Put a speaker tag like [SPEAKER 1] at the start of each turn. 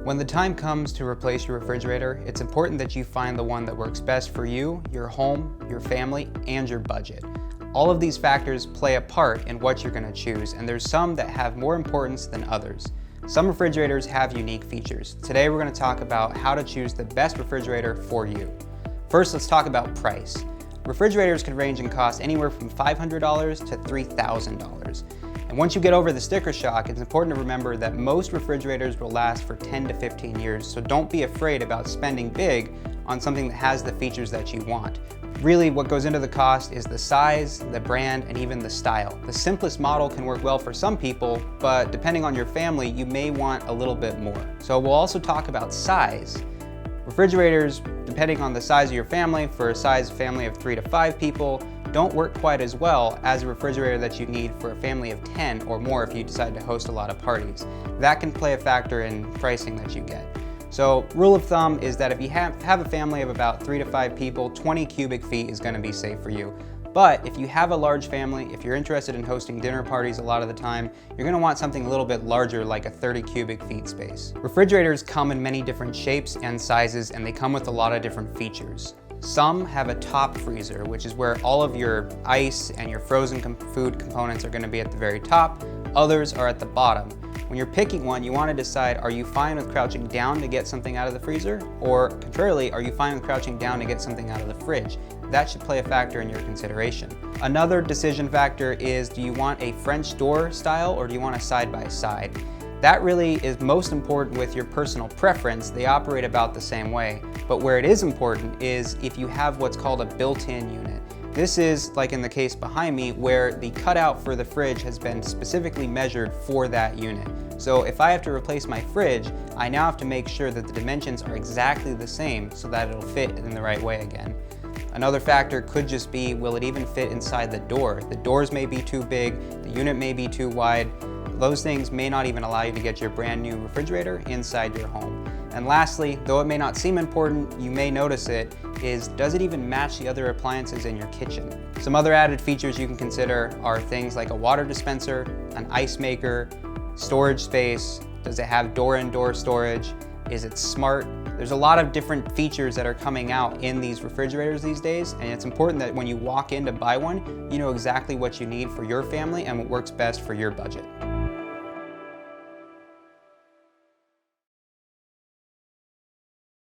[SPEAKER 1] When the time comes to replace your refrigerator, it's important that you find the one that works best for you, your home, your family, and your budget. All of these factors play a part in what you're going to choose, and there's some that have more importance than others. Some refrigerators have unique features. Today we're going to talk about how to choose the best refrigerator for you. First, let's talk about price. Refrigerators can range in cost anywhere from $500 to $3,000. And once you get over the sticker shock, it's important to remember that most refrigerators will last for 10 to 15 years, so don't be afraid about spending big on something that has the features that you want. Really, what goes into the cost is the size, the brand, and even the style. The simplest model can work well for some people, but depending on your family, you may want a little bit more. So we'll also talk about size. Refrigerators, depending on the size of your family, for a size family of 3 to 5 people, don't work quite as well as a refrigerator that you need for a family of 10 or more if you decide to host a lot of parties. That can play a factor in pricing that you get. So rule of thumb is that if you have a family of about 3 to 5 people, 20 cubic feet is going to be safe for you. But if you have a large family, if you're interested in hosting dinner parties a lot of the time, you're going to want something a little bit larger, like a 30 cubic feet space. Refrigerators come in many different shapes and sizes, and they come with a lot of different features. Some have a top freezer, which is where all of your ice and your frozen food components are going to be at the very top. Others are at the bottom. When you're picking one, you want to decide, are you fine with crouching down to get something out of the freezer? Or contrarily, are you fine with crouching down to get something out of the fridge? That should play a factor in your consideration. Another decision factor is, do you want a French door style or do you want a side-by-side? That really is most important with your personal preference. They operate about the same way. But where it is important is if you have what's called a built-in unit. This is, like in the case behind me, where the cutout for the fridge has been specifically measured for that unit. So if I have to replace my fridge, I now have to make sure that the dimensions are exactly the same so that it'll fit in the right way again. Another factor could just be, will it even fit inside the door? The doors may be too big, the unit may be too wide. Those things may not even allow you to get your brand new refrigerator inside your home. And lastly, though it may not seem important, you may notice it, is does it even match the other appliances in your kitchen? Some other added features you can consider are things like a water dispenser, an ice maker, storage space. Does it have door-in-door storage? Is it smart? There's a lot of different features that are coming out in these refrigerators these days, and it's important that when you walk in to buy one, you know exactly what you need for your family and what works best for your budget.